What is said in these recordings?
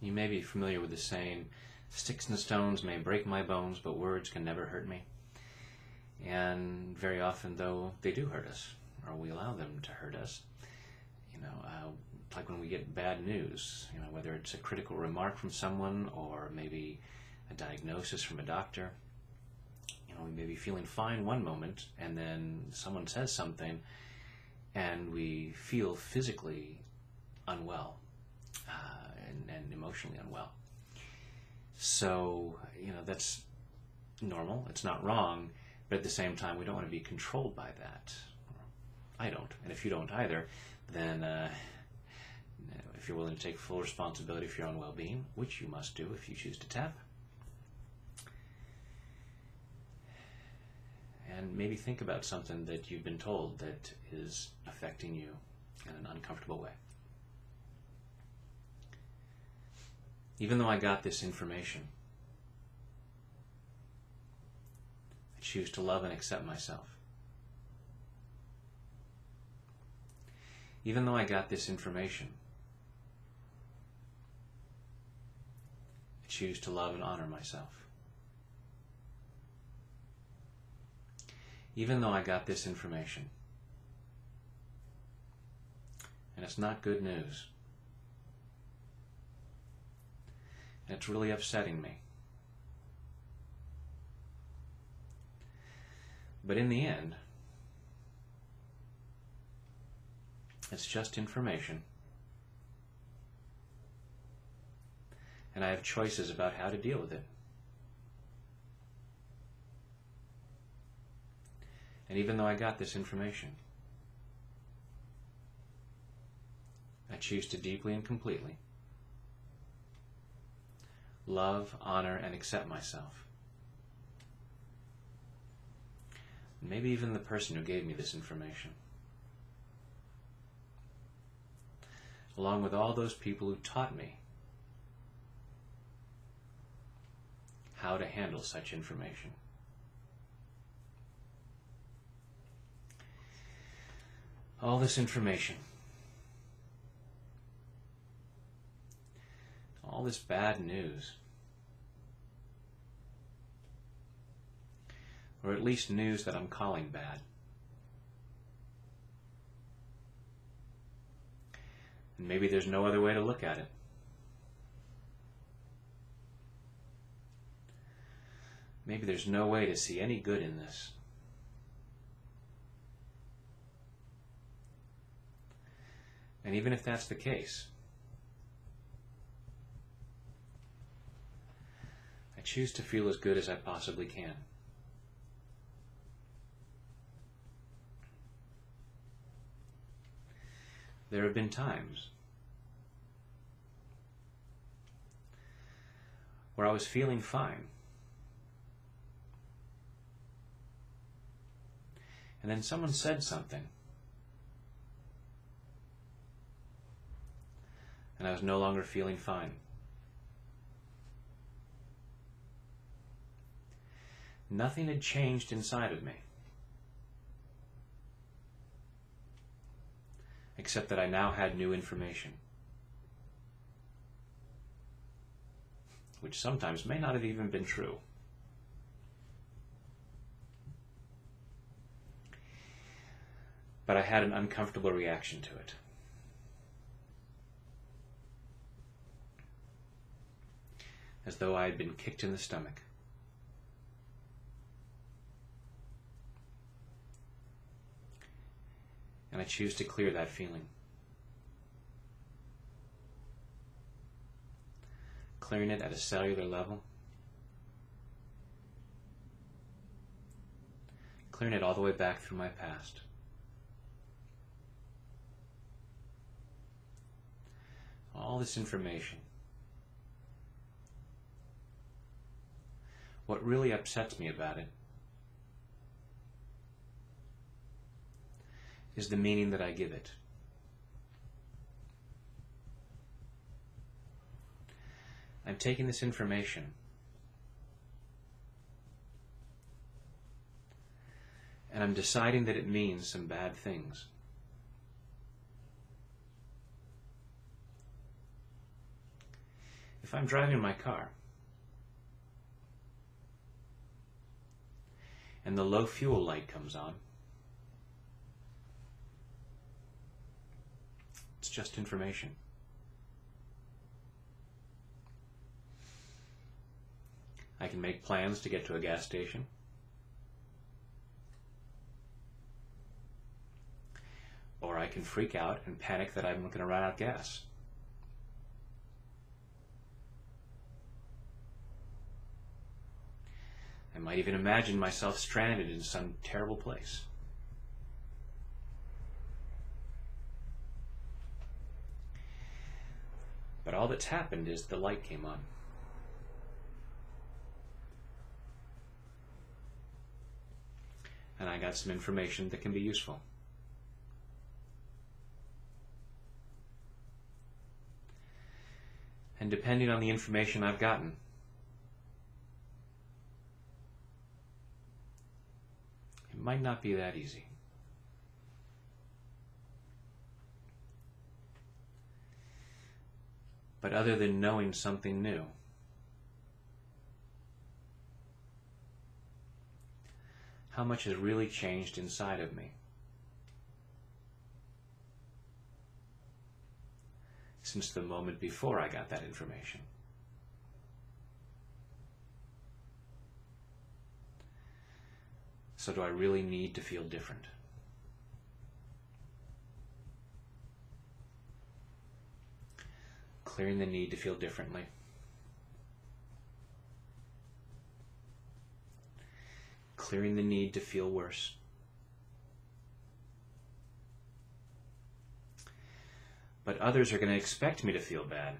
You may be familiar with the saying, "Sticks and stones may break my bones, but words can never hurt me." And very often, though, they do hurt us, or we allow them to hurt us. Like when we get bad news, whether it's a critical remark from someone or maybe a diagnosis from a doctor. We may be feeling fine one moment, and then someone says something, and we feel physically unwell and emotionally unwell. So, that's normal. It's not wrong, but at the same time, we don't want to be controlled by that. I don't. And if you don't either, then if you're willing to take full responsibility for your own well-being, which you must do if you choose to tap, and maybe think about something that you've been told that is affecting you in an uncomfortable way. Even though I got this information, I choose to love and accept myself. Even though I got this information, I choose to love and honor myself. Even though I got this information, and it's not good news, and it's really upsetting me, but in the end, it's just information, and I have choices about how to deal with it. And even though I got this information, I choose to deeply and completely love, honor, and accept myself. Maybe even the person who gave me this information. Along with all those people who taught me how to handle such information. All this information, all this bad news, or at least news that I'm calling bad, and maybe there's no other way to look at it. Maybe there's no way to see any good in this. And even if that's the case, I choose to feel as good as I possibly can. There have been times where I was feeling fine, and then someone said something, and I was no longer feeling fine. Nothing had changed inside of me, except that I now had new information, which sometimes may not have even been true. But I had an uncomfortable reaction to it. As though I had been kicked in the stomach. And I choose to clear that feeling. Clearing it at a cellular level. Clearing it all the way back through my past. All this information. What really upsets me about it is the meaning that I give it. I'm taking this information and I'm deciding that it means some bad things. If I'm driving my car and the low fuel light comes on, it's just information. I can make plans to get to a gas station. Or I can freak out and panic that I'm going to run out of gas. I might even imagine myself stranded in some terrible place. But all that's happened is the light came on. And I got some information that can be useful. And depending on the information I've gotten, it might not be that easy. But other than knowing something new, how much has really changed inside of me since the moment before I got that information? So do I really need to feel different? Clearing the need to feel differently. Clearing the need to feel worse. But others are going to expect me to feel bad.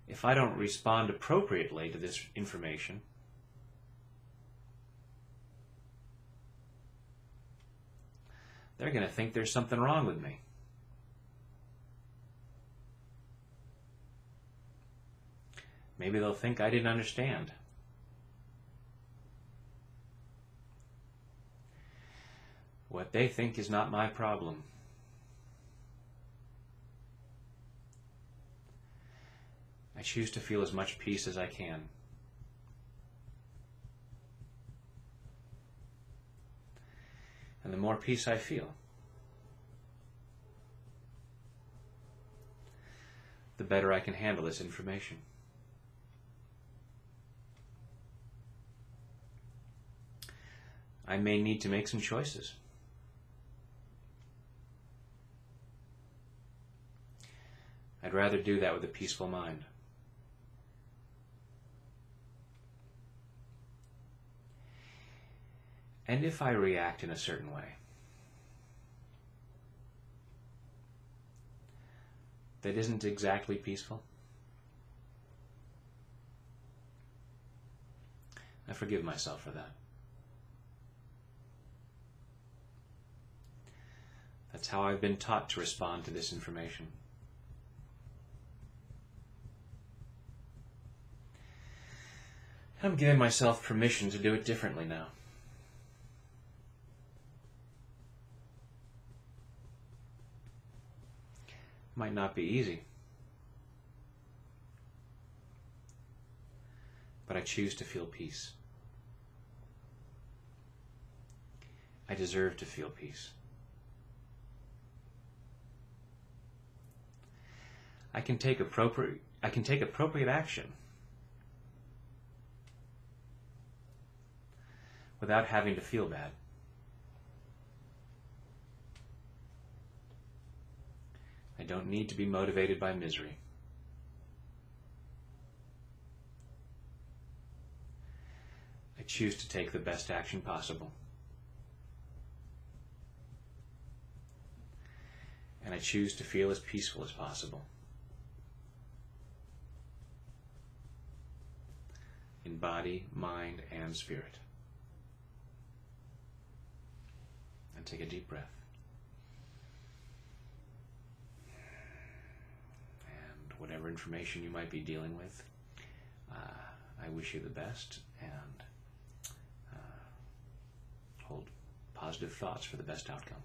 If I don't respond appropriately to this information, they're going to think there's something wrong with me. Maybe they'll think I didn't understand. What they think is not my problem. I choose to feel as much peace as I can. And the more peace I feel, the better I can handle this information. I may need to make some choices. I'd rather do that with a peaceful mind. And if I react in a certain way that isn't exactly peaceful, I forgive myself for that. That's how I've been taught to respond to this information. I'm giving myself permission to do it differently now. Might not be easy, but I choose to feel peace. I deserve to feel peace. I can take appropriate action without having to feel bad. I don't need to be motivated by misery. I choose to take the best action possible. And I choose to feel as peaceful as possible. In body, mind, and spirit. And take a deep breath. And whatever information you might be dealing with, I wish you the best, and hold positive thoughts for the best outcome.